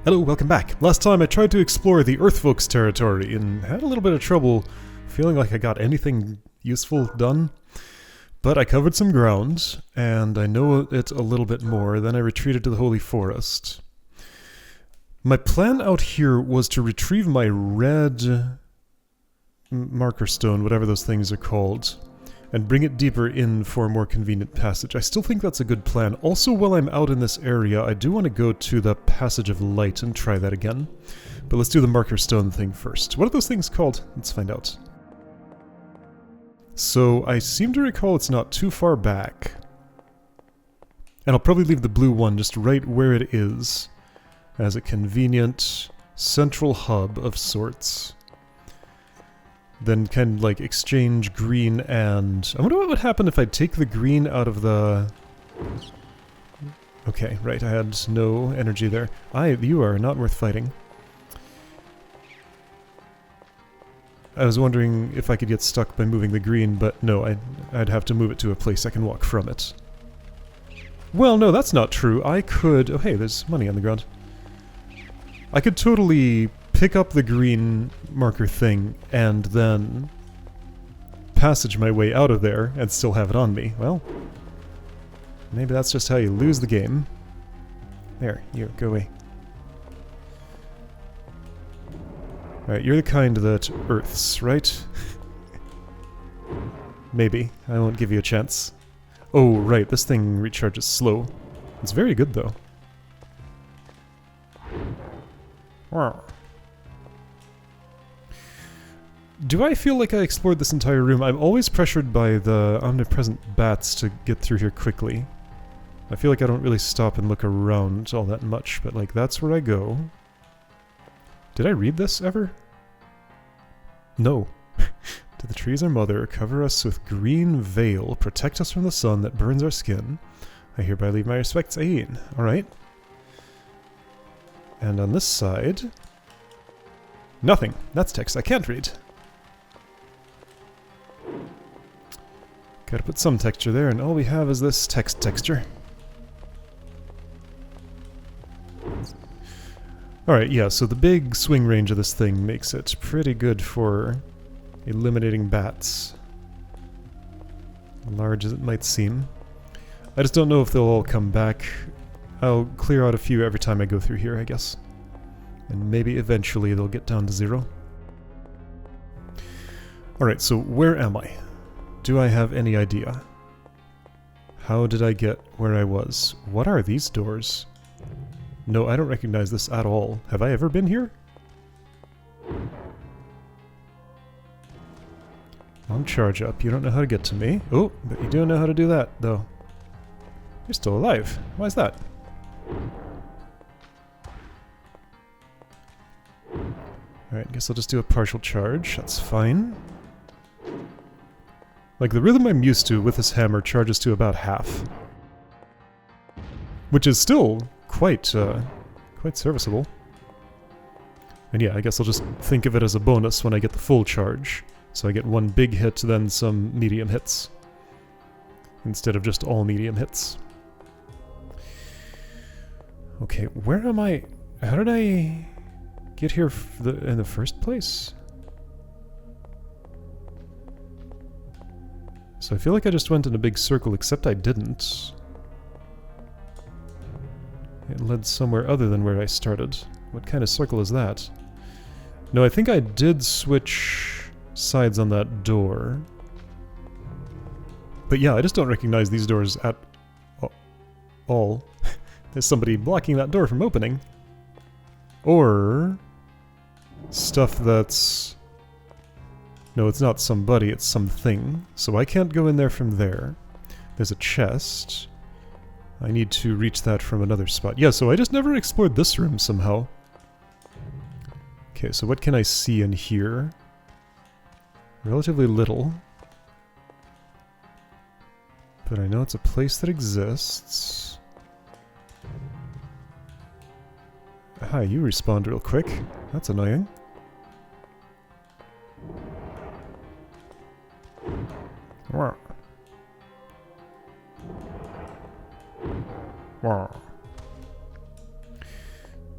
Hello, welcome back. Last time I tried to explore the Earthfolk's territory and had a little bit of trouble feeling like I got anything useful done. But I covered some ground, and I know it a little bit more. Then I retreated to the Holy Forest. My plan out here was to retrieve my red marker stone, whatever those things are called, and bring it deeper in for a more convenient passage. I still think that's a good plan. Also, while I'm out in this area, I do want to go to the Passage of Light and try that again. But let's do the marker stone thing first. What are those things called? Let's find out. So, I seem to recall it's not too far back. And I'll probably leave the blue one just right where it is, as a convenient central hub of sorts. Then kind of like exchange green and... I wonder what would happen if I take the green out of the... Okay, right, I had no energy there. You are not worth fighting. I was wondering if I could get stuck by moving the green, but no, I'd have to move it to a place I can walk from it. Well, no, that's not true. I could... Oh, hey, there's money on the ground. I could totally pick up the green marker thing and then passage my way out of there and still have it on me. Well, maybe that's just how you lose the game. There, you, go away. Alright, you're the kind that earths, right? Maybe. I won't give you a chance. Oh, right, this thing recharges slow. It's very good, though. Wow. Do I feel like I explored this entire room? I'm always pressured by the omnipresent bats to get through here quickly. I feel like I don't really stop and look around all that much, but like that's where I go. Did I read this ever? No. To the trees our mother, cover us with green veil, protect us from the sun that burns our skin. I hereby leave my respects, Ain. Alright. And on this side... Nothing. That's text I can't read. Gotta put some texture there, and all we have is this text texture. Alright, yeah, so the big swing range of this thing makes it pretty good for eliminating bats. Large as it might seem. I just don't know if they'll all come back. I'll clear out a few every time I go through here, I guess. And maybe eventually they'll get down to 0. Alright, so where am I? Do I have any idea? How did I get where I was? What are these doors? No, I don't recognize this at all. Have I ever been here? Long charge up. You don't know how to get to me. Oh, but you do know how to do that, though. You're still alive. Why is that? Alright, guess I'll just do a partial charge. That's fine. Like, the rhythm I'm used to with this hammer charges to about half. Which is still quite serviceable. And yeah, I guess I'll just think of it as a bonus when I get the full charge. So I get one big hit, then some medium hits. Instead of just all medium hits. Okay, where am I? How did I get here in the first place? So I feel like I just went in a big circle, except I didn't. It led somewhere other than where I started. What kind of circle is that? No, I think I did switch sides on that door. But yeah, I just don't recognize these doors at all. There's somebody blocking that door from opening. Or stuff that's... No, it's not somebody, it's something. So I can't go in there from there. There's a chest. I need to reach that from another spot. Yeah, so I just never explored this room somehow. Okay, so what can I see in here? Relatively little. But I know it's a place that exists. Hi, you respawned real quick. That's annoying. Wow. Wow.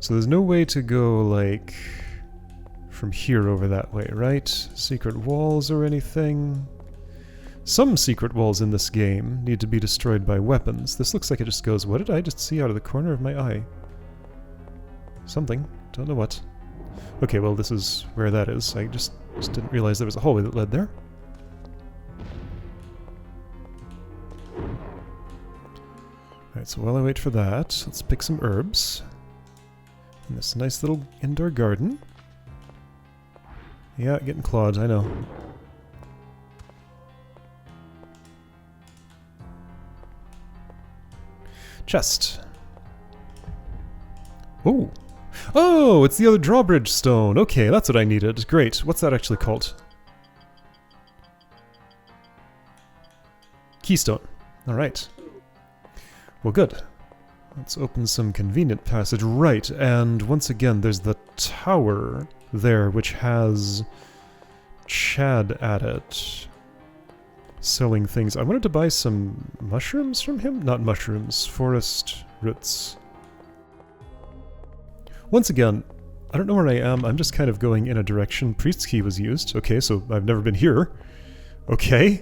So there's no way to go, like, from here over that way, right? Secret walls or anything? Some secret walls in this game need to be destroyed by weapons. This looks like it just goes, what did I just see out of the corner of my eye? Something. Don't know what. Okay, well this is where that is. I just didn't realize there was a hallway that led there. Alright, so while I wait for that, let's pick some herbs. And this nice little indoor garden. Yeah, getting clawed, I know. Chest. Oh! Oh, it's the other drawbridge stone! Okay, that's what I needed. Great. What's that actually called? Keystone. Alright. Well, good. Let's open some convenient passage. Right, and once again, there's the tower there, which has Chad at it. Selling things. I wanted to buy some mushrooms from him? Not mushrooms, forest roots. Once again, I don't know where I am, I'm just kind of going in a direction. Priest's key was used. Okay, so I've never been here. Okay.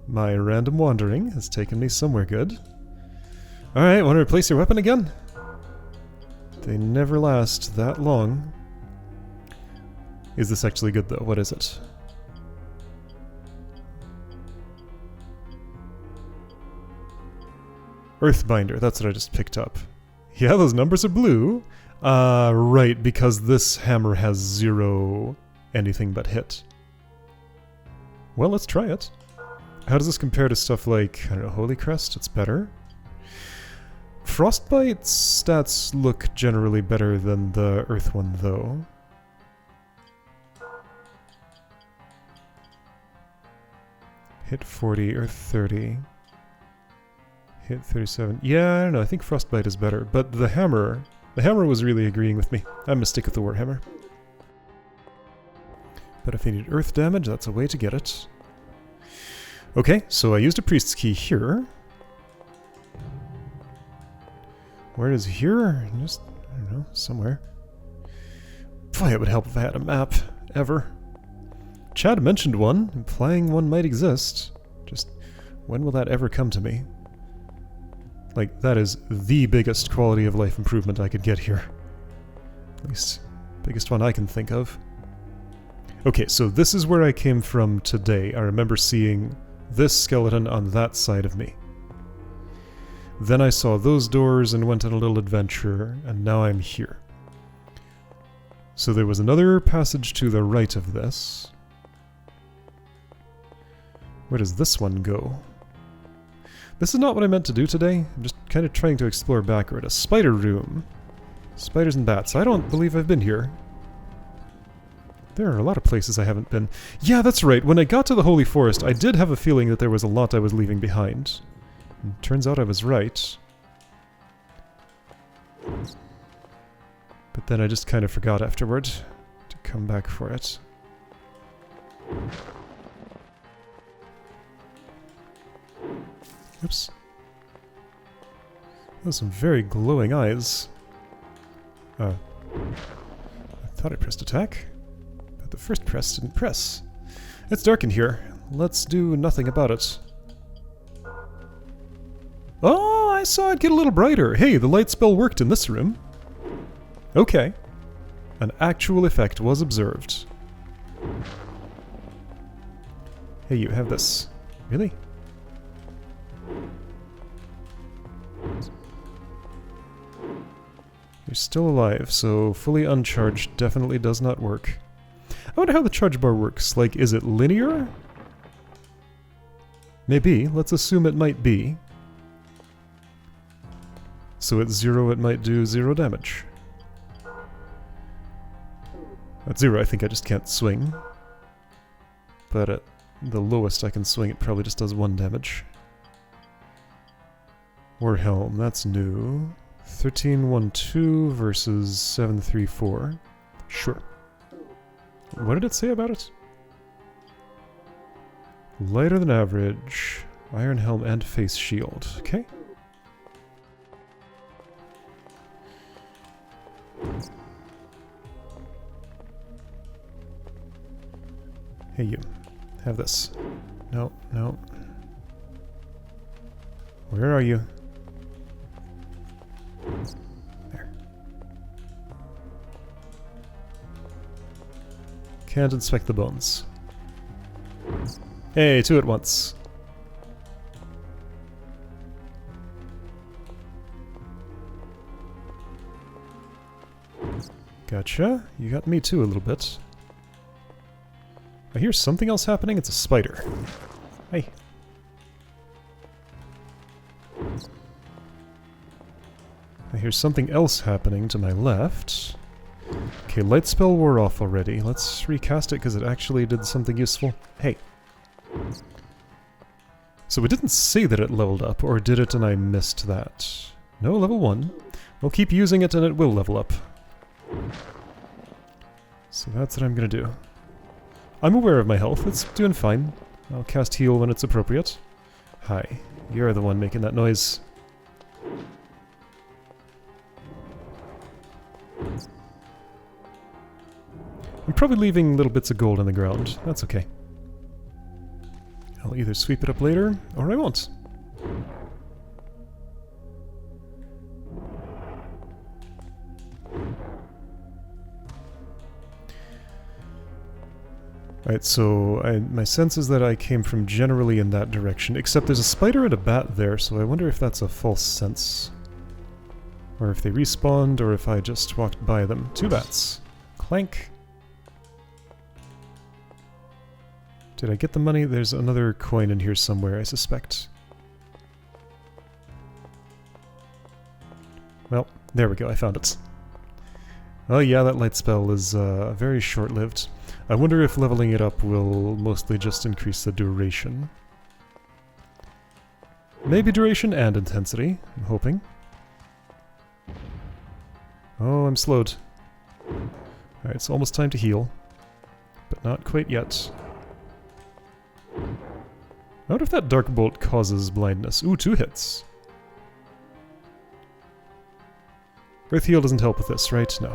My random wandering has taken me somewhere good. Alright, want to replace your weapon again? They never last that long. Is this actually good though? What is it? Earthbinder, that's what I just picked up. Yeah, those numbers are blue. Right, because this hammer has 0 anything but hit. Well, let's try it. How does this compare to stuff like, I don't know, Holy Crest? It's better. Frostbite's stats look generally better than the Earth one, though. Hit 40, Earth 30. Hit 37. Yeah, I don't know, I think Frostbite is better, but the hammer was really agreeing with me. I'm gonna stick with the Warhammer. But if I need earth damage, that's a way to get it. Okay, so I used a priest's key here. Where is here? Just, I don't know, somewhere. Boy, it would help if I had a map, ever. Chad mentioned one, implying one might exist. Just, when will that ever come to me? Like, that is the biggest quality of life improvement I could get here. At least, biggest one I can think of. Okay, so this is where I came from today. I remember seeing this skeleton on that side of me. Then I saw those doors and went on a little adventure, and now I'm here. So there was another passage to the right of this. Where does this one go? This is not what I meant to do today. I'm just kind of trying to explore backward. A spider room. Spiders and bats. I don't believe I've been here. There are a lot of places I haven't been. Yeah, that's right. When I got to the Holy Forest, I did have a feeling that there was a lot I was leaving behind. And turns out I was right. But then I just kind of forgot afterward to come back for it. Oops. Those are some very glowing eyes. I thought I pressed attack, but the first press didn't press. It's dark in here. Let's do nothing about it. Oh, I saw it get a little brighter. Hey, the light spell worked in this room. Okay. An actual effect was observed. Hey, you have this. Really? You're still alive, so fully uncharged definitely does not work. I wonder how the charge bar works. Like, is it linear? Maybe. Let's assume it might be. So at 0 it might do 0 damage. At 0 I think I just can't swing. But at the lowest I can swing it probably just does 1 damage. Warhelm, that's new. 1312 versus 734. Sure. What did it say about it? Lighter than average. Iron helm and face shield. Okay. Hey, you. Have this. No, no. Where are you? There. Can't inspect the bones. Hey, two at once. Gotcha. You got me too a little bit. I hear something else happening. It's a spider. Hey. I hear something else happening to my left. Okay, light spell wore off already. Let's recast it because it actually did something useful. Hey. So it didn't say that it leveled up, or did it and I missed that? No, level 1. We'll keep using it and it will level up. So that's what I'm gonna do. I'm aware of my health, it's doing fine. I'll cast heal when it's appropriate. Hi, you're the one making that noise. I'm probably leaving little bits of gold on the ground. That's okay. I'll either sweep it up later, or I won't. Right, so my sense is that I came from generally in that direction, except there's a spider and a bat there, so I wonder if that's a false sense. Or if they respawned, or if I just walked by them. Two bats. Clank. Did I get the money? There's another coin in here somewhere, I suspect. Well, there we go, I found it. Oh yeah, that light spell is very short-lived. I wonder if leveling it up will mostly just increase the duration. Maybe duration and intensity, I'm hoping. Oh, I'm slowed. Alright, it's almost time to heal. But not quite yet. I wonder if that dark bolt causes blindness. Ooh, 2 hits. Earth heal doesn't help with this, right? No.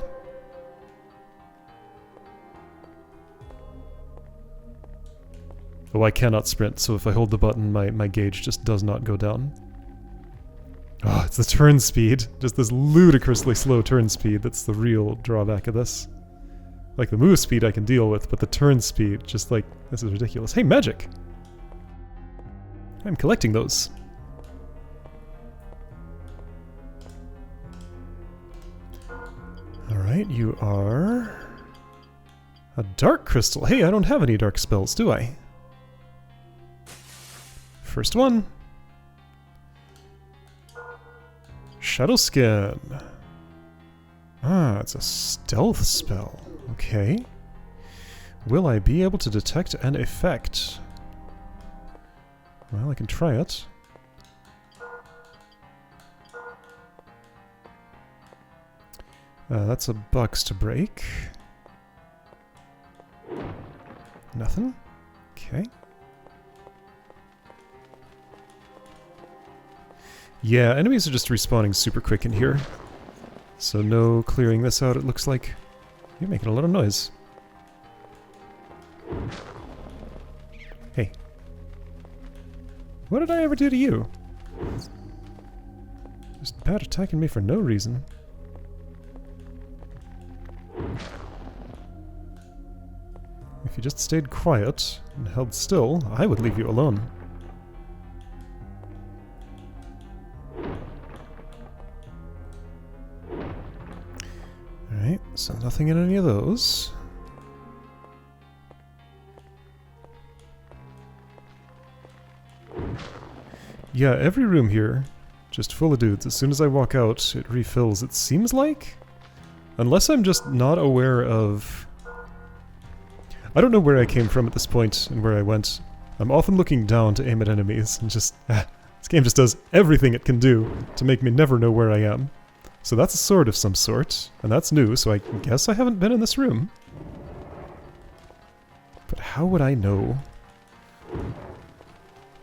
Oh, I cannot sprint, so if I hold the button, my gauge just does not go down. Oh, it's the turn speed. Just this ludicrously slow turn speed that's the real drawback of this. Like, the move speed I can deal with, but the turn speed, just like, this is ridiculous. Hey, magic! I'm collecting those. Alright, you are... a dark crystal. Hey, I don't have any dark spells, do I? First one. Shadow Skin. Ah, it's a stealth spell. Okay. Will I be able to detect an effect? Well, I can try it. That's a box to break. Nothing? Okay. Yeah, enemies are just respawning super quick in here. So no clearing this out, it looks like. You're making a lot of noise. Hey. What did I ever do to you? Just bad attacking me for no reason. If you just stayed quiet and held still, I would leave you alone. Alright, so nothing in any of those. Yeah, every room here, just full of dudes. As soon as I walk out, it refills, it seems like? Unless I'm just not aware of... I don't know where I came from at this point and where I went. I'm often looking down to aim at enemies and just... this game just does everything it can do to make me never know where I am. So that's a sword of some sort, and that's new, so I guess I haven't been in this room. But how would I know?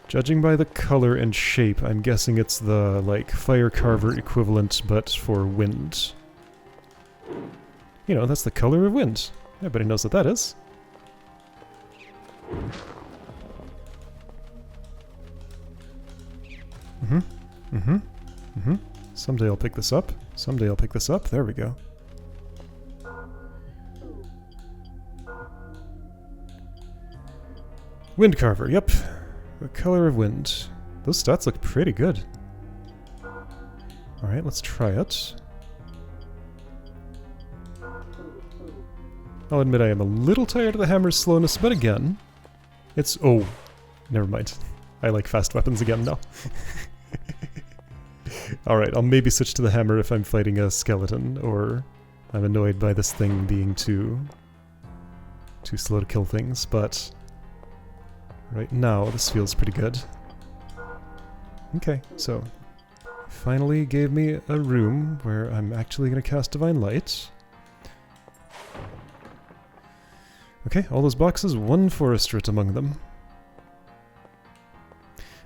Judging by the color and shape, I'm guessing it's the, like, fire carver equivalent, but for wind. You know, that's the color of wind. Everybody knows what that is. Mm-hmm. Mm-hmm. Mm-hmm. Someday I'll pick this up. Someday I'll pick this up. There we go. Wind Carver, yep. The color of wind. Those stats look pretty good. Alright, let's try it. I'll admit I am a little tired of the hammer's slowness, but again, it's... Oh, never mind. I like fast weapons again now. Alright, I'll maybe switch to the hammer if I'm fighting a skeleton, or I'm annoyed by this thing being too slow to kill things, but right now this feels pretty good. Okay, so finally gave me a room where I'm actually going to cast Divine Light. Okay, all those boxes, one forest root among them.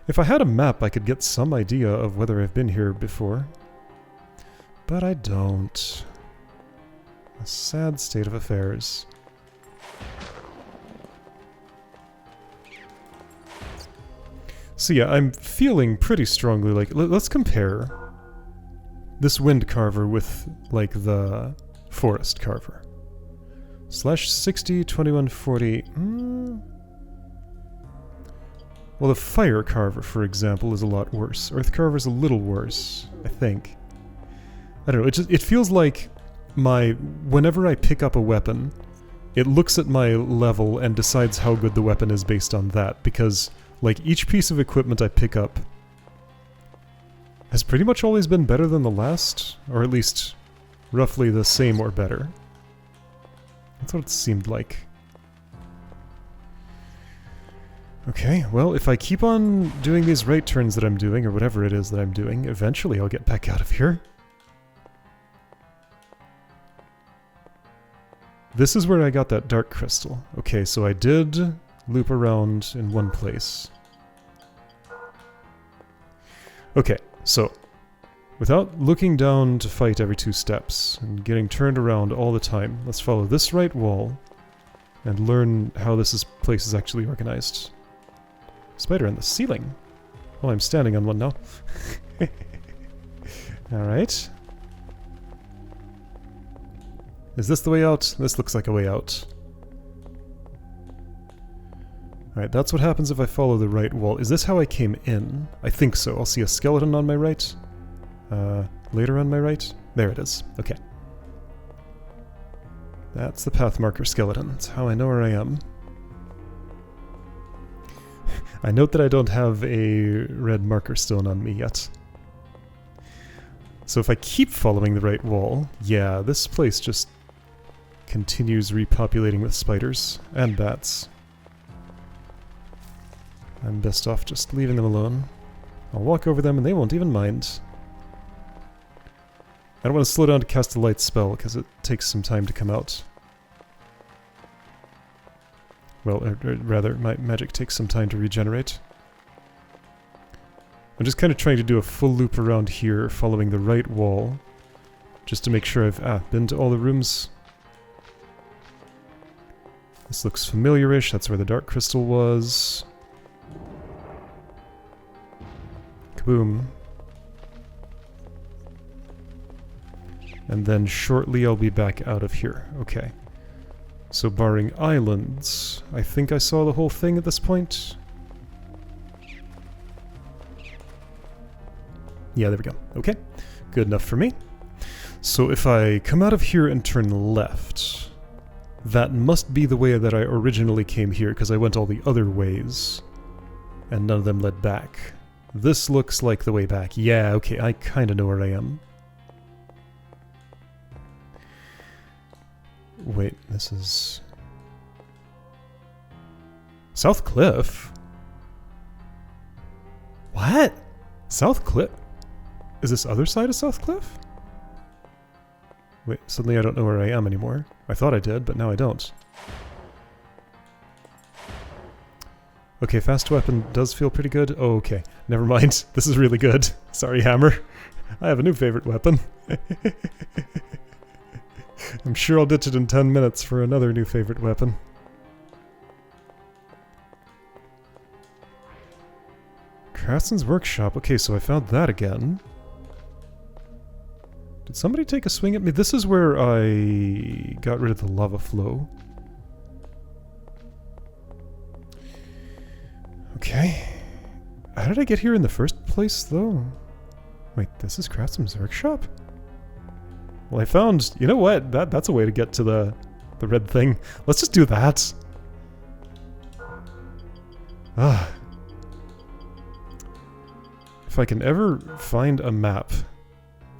If I had a map, I could get some idea of whether I've been here before. But I don't. A sad state of affairs. So yeah, I'm feeling pretty strongly like... Let's compare this Wind Carver with, like, the Forest Carver. /60, 2140... Well, the Fire Carver, for example, is a lot worse. Earth Carver's a little worse, I think. I don't know, it feels like whenever I pick up a weapon, it looks at my level and decides how good the weapon is based on that, because, like, each piece of equipment I pick up has pretty much always been better than the last, or at least roughly the same or better. That's what it seemed like. Okay, well, if I keep on doing these right turns that I'm doing, or whatever it is that I'm doing, eventually I'll get back out of here. This is where I got that dark crystal. Okay, so I did loop around in one place. Okay, so without looking down to fight every 2 steps and getting turned around all the time, let's follow this right wall and learn how this place is actually organized. Spider on the ceiling. Oh, I'm standing on one now. Alright. Is this the way out? This looks like a way out. Alright, that's what happens if I follow the right wall. Is this how I came in? I think so. I'll see a skeleton on my right. Later on my right. There it is. Okay. That's the path marker skeleton. That's how I know where I am. I note that I don't have a red marker stone on me yet. So if I keep following the right wall, yeah, this place just continues repopulating with spiders and bats. I'm best off just leaving them alone. I'll walk over them and they won't even mind. I don't want to slow down to cast a light spell because it takes some time to come out. Well, rather, my magic takes some time to regenerate. I'm just kind of trying to do a full loop around here, following the right wall, just to make sure I've been to all the rooms. This looks familiar-ish, that's where the dark crystal was. Kaboom. And then shortly I'll be back out of here. Okay. So barring islands, I think I saw the whole thing at this point. Yeah, there we go. Okay. Good enough for me. So if I come out of here and turn left, that must be the way that I originally came here, because I went all the other ways, and none of them led back. This looks like the way back. Yeah, okay, I kind of know where I am. Wait, this is... South Cliff? What? South Cliff? Is this other side of South Cliff? Wait, suddenly I don't know where I am anymore. I thought I did, but now I don't. Okay, fast weapon does feel pretty good. Oh, okay. Never mind. This is really good. Sorry, hammer. I have a new favorite weapon. I'm sure I'll ditch it in 10 minutes for another new favorite weapon. Craftsman's Workshop. Okay, so I found that again. Did somebody take a swing at me? This is where I got rid of the lava flow. Okay. How did I get here in the first place, though? Wait, this is Craftsman's Workshop? Well, I found... You know what? That's a way to get to the red thing. Let's just do that. Ah. If I can ever find a map,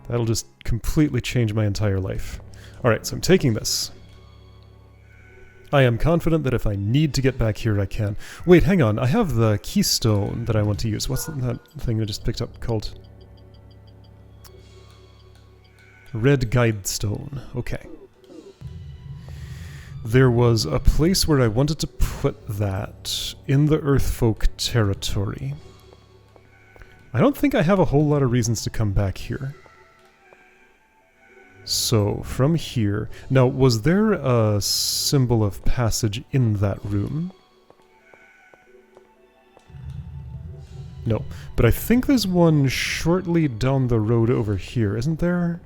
that'll just completely change my entire life. Alright, so I'm taking this. I am confident that if I need to get back here, I can. Wait, hang on. I have the keystone that I want to use. What's that thing I just picked up called? Red Guide Stone. Okay. There was a place where I wanted to put that in the Earthfolk territory. I don't think I have a whole lot of reasons to come back here. So, from here... Now, was there a symbol of passage in that room? No, but I think there's one shortly down the road over here, isn't there?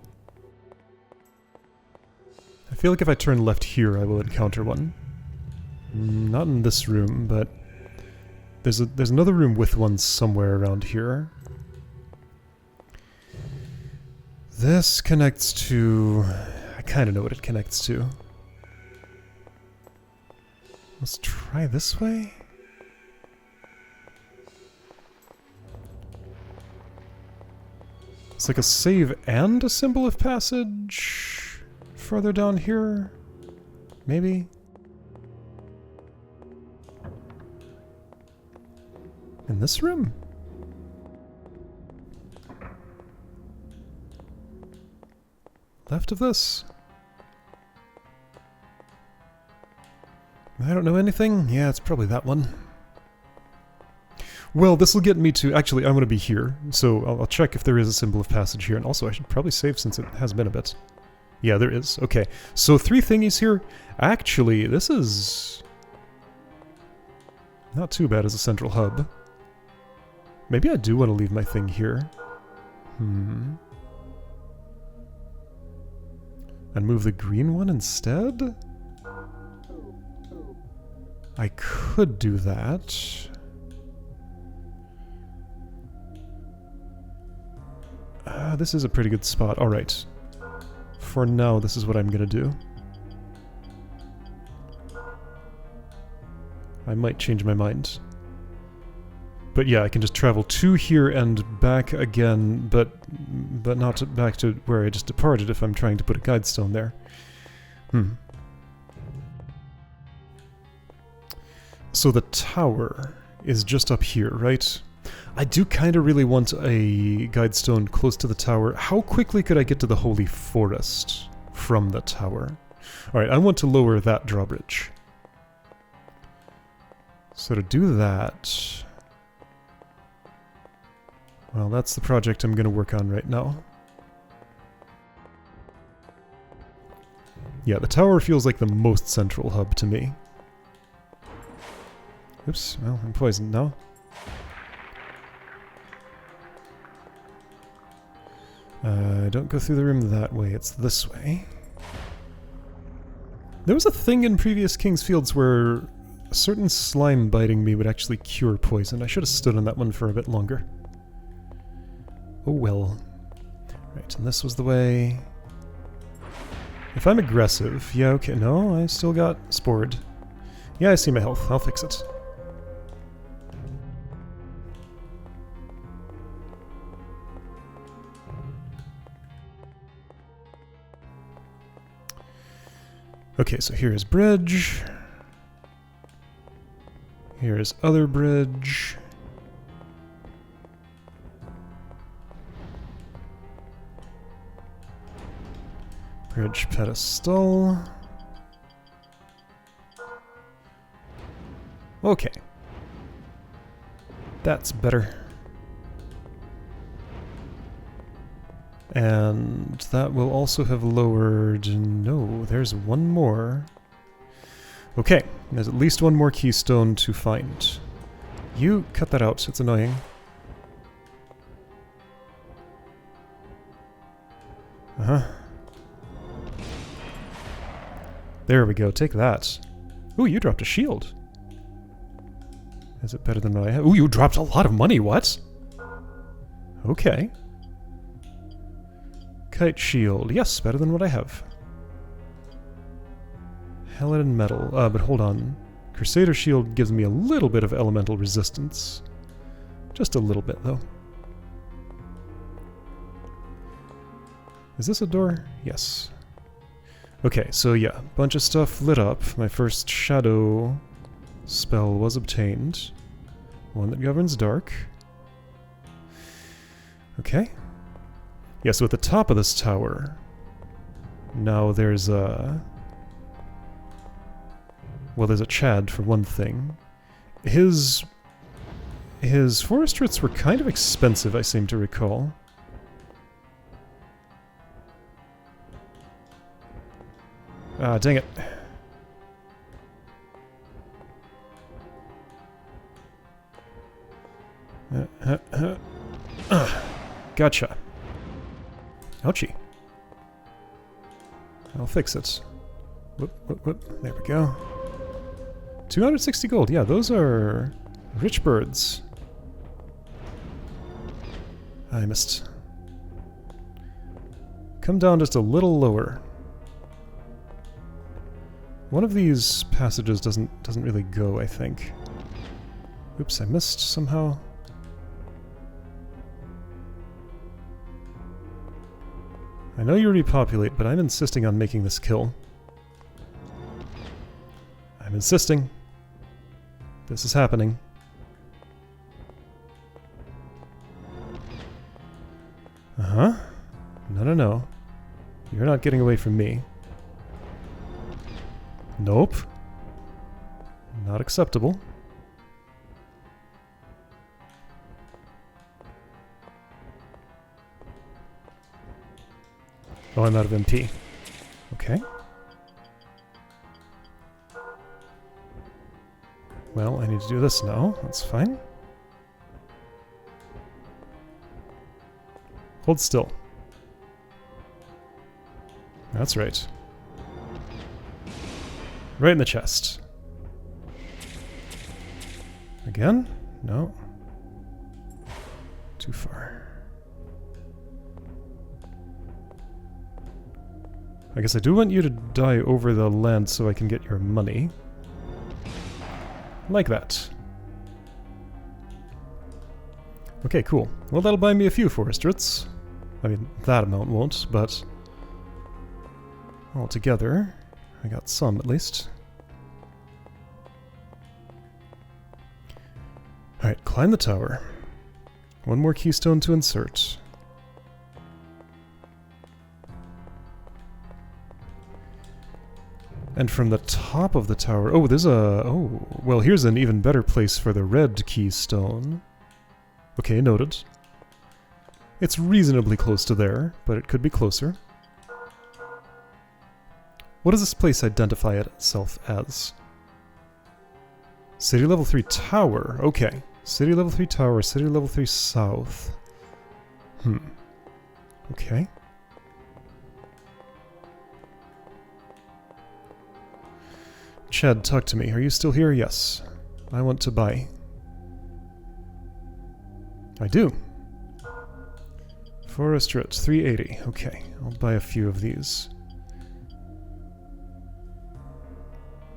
I feel like if I turn left here, I will encounter one. Not in this room, but there's another room with one somewhere around here. This connects to... I kind of know what it connects to. Let's try this way. It's like a save and a symbol of passage further down here. Maybe? In this room? Left of this? I don't know anything? Yeah, it's probably that one. Well, this will get me to... Actually, I'm going to be here, so I'll check if there is a symbol of passage here, and also I should probably save since it has been a bit. Yeah, there is. Okay, so 3 thingies here. Actually, this is... not too bad as a central hub. Maybe I do want to leave my thing here. And move the green one instead? I could do that. This is a pretty good spot. Alright. For now, this is what I'm gonna do. I might change my mind. But yeah, I can just travel to here and back again, but not back to where I just departed if I'm trying to put a guide stone there. So the tower is just up here, right? I do kind of really want a guide stone close to the tower. How quickly could I get to the Holy Forest from the tower? Alright, I want to lower that drawbridge. So to do that... well, that's the project I'm going to work on right now. Yeah, the tower feels like the most central hub to me. Oops, well, I'm poisoned now. Don't go through the room that way, it's this way. There was a thing in previous King's Fields where a certain slime biting me would actually cure poison. I should have stood on that one for a bit longer. Oh well. Right, and this was the way... if I'm aggressive... yeah, okay, no, I still got spored. Yeah, I see my health. I'll fix it. Okay, so here's bridge. Here's other bridge. Bridge pedestal. Okay. That's better. And that will also have lowered... no, there's one more. Okay, there's at least one more keystone to find. You cut that out, it's annoying. Uh-huh. There we go, take that. Ooh, you dropped a shield. Is it better than what I have? Ooh, you dropped a lot of money, what? Okay. Kite shield, yes, better than what I have. Helen metal, but hold on. Crusader shield gives me a little bit of elemental resistance. Just a little bit, though. Is this a door? Yes. Okay, so yeah, bunch of stuff lit up. My first shadow spell was obtained. One that governs dark. Okay. Yeah, so at the top of this tower, now there's a... Well, there's a Chad, for one thing. His forest roots were kind of expensive, I seem to recall. Ah, dang it. Gotcha. Ouchie. I'll fix it. Whoop, whoop, whoop. There we go. 260 gold. Yeah, those are rich birds. I missed. Come down just a little lower. One of these passages doesn't really go, I think. Oops, I missed somehow. I know you repopulate, but I'm insisting on making this kill. I'm insisting. This is happening. Uh-huh. No, no, no. You're not getting away from me. Nope. Not acceptable. Oh, I'm out of MP. Okay. Well, I need to do this now. That's fine. Hold still. That's right. Right in the chest. Again? No. Too far. I guess I do want you to die over the land so I can get your money. Like that. Okay, cool. Well, that'll buy me a few forest roots. I mean, that amount won't, but... altogether, I got some at least. Alright, climb the tower. One more keystone to insert. And from the top of the tower... oh, there's a... oh, well, here's an even better place for the red keystone. Okay, noted. It's reasonably close to there, but it could be closer. What does this place identify itself as? City level 3 tower. Okay. City level 3 tower, city level 3 south. Okay. Chad, talk to me. Are you still here? Yes. I want to buy. I do. Forest root, 380. Okay, I'll buy a few of these.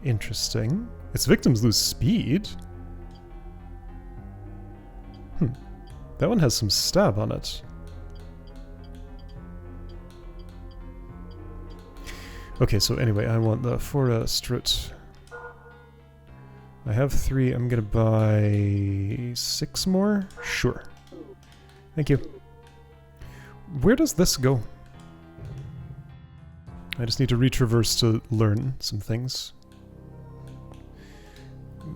Interesting. Its victims lose speed? That one has some stab on it. Okay, so anyway, I want the forest root. I have 3. I'm gonna buy 6 more? Sure. Thank you. Where does this go? I just need to retraverse to learn some things.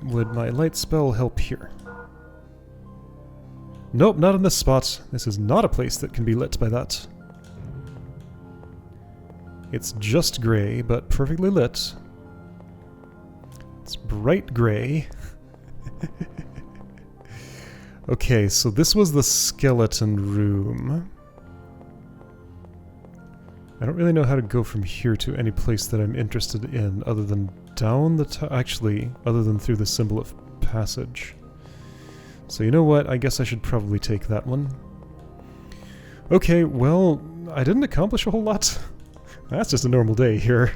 Would my light spell help here? Nope, not in this spot. This is not a place that can be lit by that. It's just gray, but perfectly lit. It's bright gray. Okay, so this was the skeleton room. I don't really know how to go from here to any place that I'm interested in other than down the actually, other than through the symbol of passage. So you know what, I guess I should probably take that one. Okay, well, I didn't accomplish a whole lot. That's just a normal day here.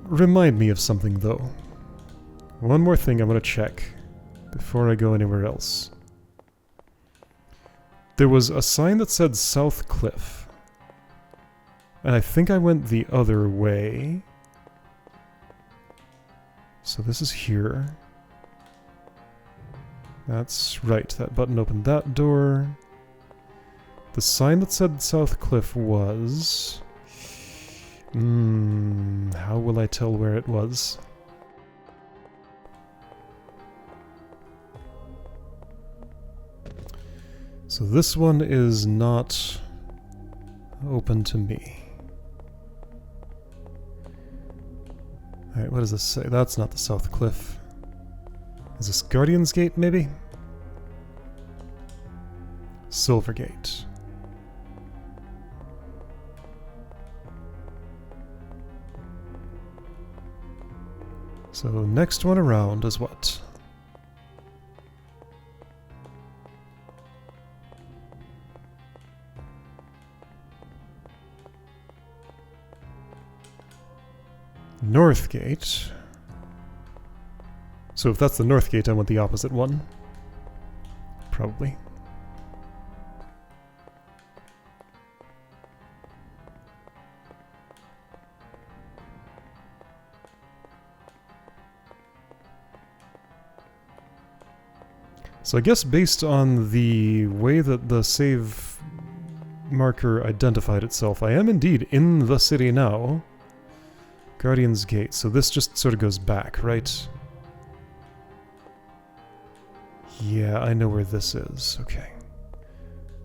Remind me of something, though. One more thing I'm gonna check before I go anywhere else. There was a sign that said South Cliff. And I think I went the other way. So this is here. That's right, that button opened that door. The sign that said South Cliff was... how will I tell where it was? So this one is not open to me. Alright, what does this say? That's not the South Cliff. Is this Guardian's Gate, maybe? Silver Gate. So next one around is what? North Gate. So if that's the North Gate, I want the opposite one. Probably. So I guess based on the way that the save marker identified itself, I am indeed in the city now. Guardian's Gate. So this just sort of goes back, right? Yeah, I know where this is. Okay.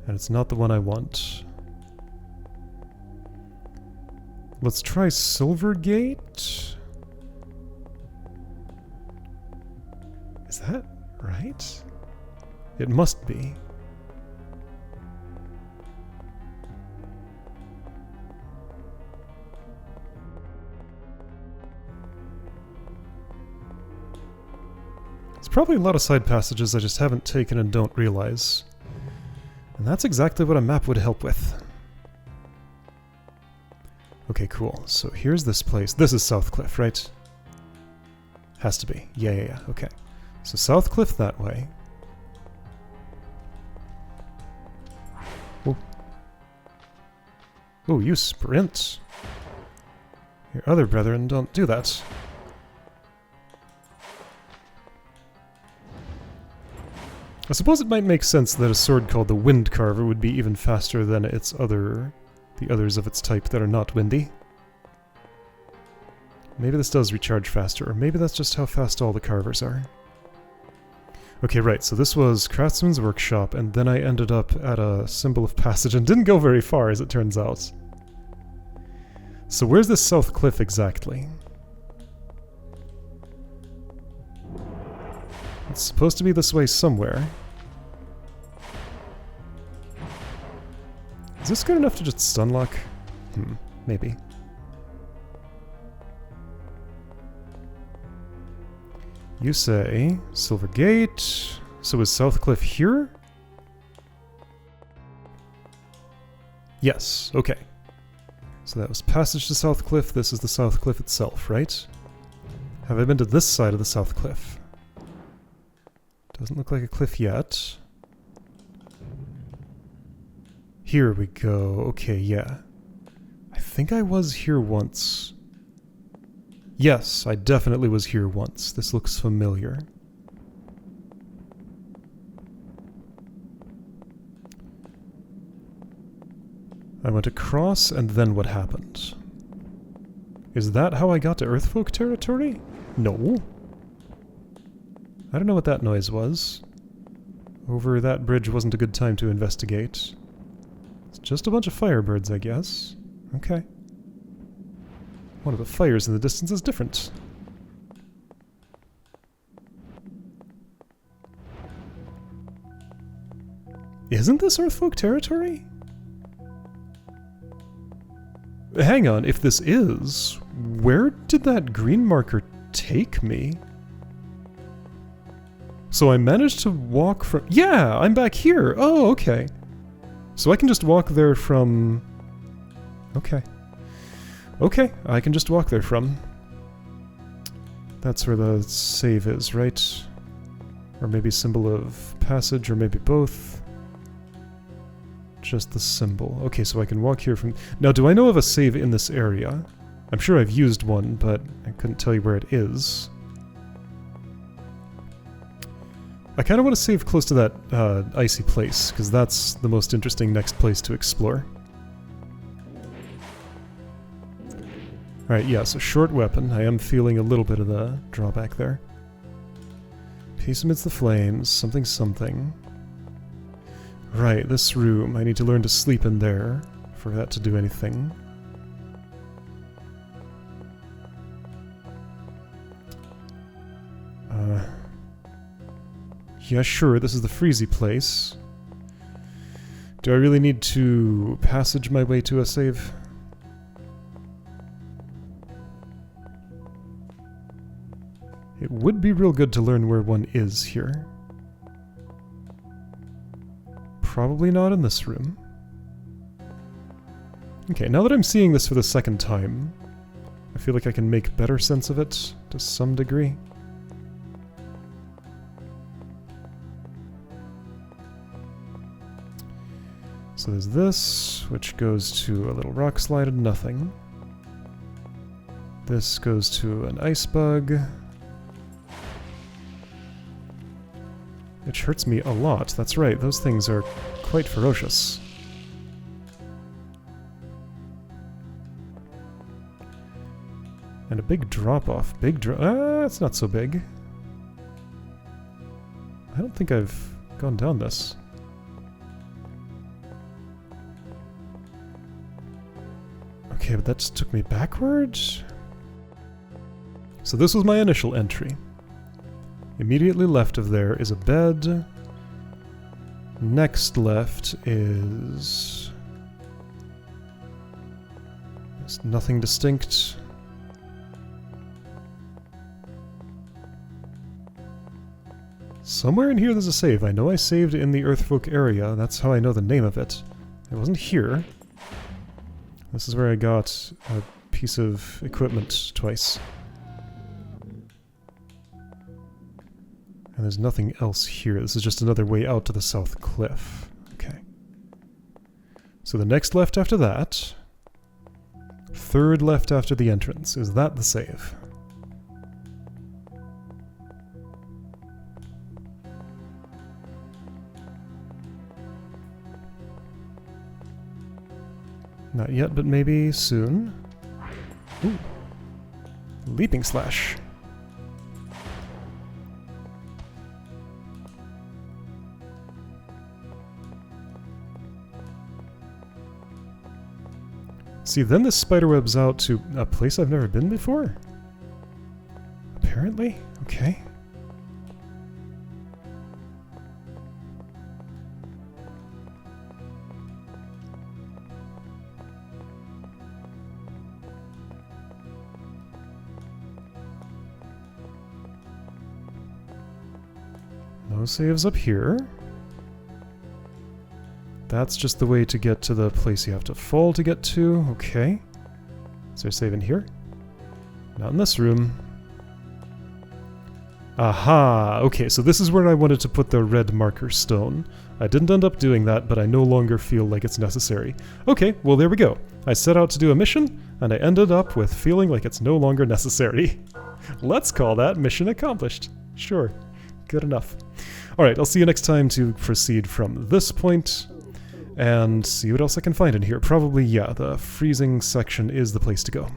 And it's not the one I want. Let's try Silver Gate. Is that right? It must be. There's probably a lot of side passages I just haven't taken and don't realize. And that's exactly what a map would help with. Okay, cool. So here's this place. This is South Cliff, right? Has to be. Yeah. Okay. So South Cliff that way. Oh, you sprint. Your other brethren don't do that. I suppose it might make sense that a sword called the Wind Carver would be even faster than the others of its type that are not windy. Maybe this does recharge faster, or maybe that's just how fast all the carvers are. Okay, right, so this was Craftsman's Workshop, and then I ended up at a Symbol of Passage and didn't go very far, as it turns out. So where's this South Cliff exactly? It's supposed to be this way somewhere. Is this good enough to just stun lock? Maybe. You say Silver Gate. So is South Cliff here? Yes, okay. So that was passage to South Cliff. This is the South Cliff itself, right? Have I been to this side of the South Cliff? Doesn't look like a cliff yet. Here we go. Okay, yeah. I think I was here once. Yes, I definitely was here once. This looks familiar. I went across, and then what happened? Is that how I got to Earthfolk territory? No. I don't know what that noise was. Over that bridge wasn't a good time to investigate. It's just a bunch of firebirds, I guess. Okay. One of the fires in the distance is different. Isn't this Earthfolk territory? Hang on, if this is, where did that green marker take me? So I managed to walk from... Yeah, I'm back here! Oh, okay. So I can just walk there from... Okay. Okay, I can just walk there from. That's where the save is, right? Or maybe symbol of passage, or maybe both. Just the symbol. Okay, so I can walk here from... Now, do I know of a save in this area? I'm sure I've used one, but I couldn't tell you where it is. I kind of want to save close to that icy place, because that's the most interesting next place to explore. Alright, yeah, so short weapon. I am feeling a little bit of the drawback there. Peace amidst the flames, something something. Right, this room. I need to learn to sleep in there for that to do anything. Yeah, sure, this is the freezy place. Do I really need to passage my way to a save? It would be real good to learn where one is here. Probably not in this room. Okay, now that I'm seeing this for the second time, I feel like I can make better sense of it to some degree. So there's this, which goes to a little rock slide and nothing. This goes to an ice bug. Which hurts me a lot. That's right, those things are quite ferocious. And a big drop-off. It's not so big. I don't think I've gone down this. Okay, but that just took me backwards? So this was my initial entry. Immediately left of there is a bed. Next left is... There's nothing distinct. Somewhere in here there's a save. I know I saved in the Earthfolk area. That's how I know the name of it. It wasn't here. This is where I got a piece of equipment twice. And there's nothing else here. This is just another way out to the south cliff. Okay. So the next left after that. Third left after the entrance. Is that the save? Not yet, but maybe soon. Ooh. Leaping slash. See, then this spiderweb's out to a place I've never been before? Apparently? Okay. No saves up here. That's just the way to get to the place you have to fall to get to. Okay. Is there a save in here? Not in this room. Aha! Okay, so this is where I wanted to put the red marker stone. I didn't end up doing that, but I no longer feel like it's necessary. Okay, well there we go. I set out to do a mission, and I ended up with feeling like it's no longer necessary. Let's call that mission accomplished. Sure. Good enough. Alright, I'll see you next time to proceed from this point. And see what else I can find in here. Probably, yeah, the freezing section is the place to go.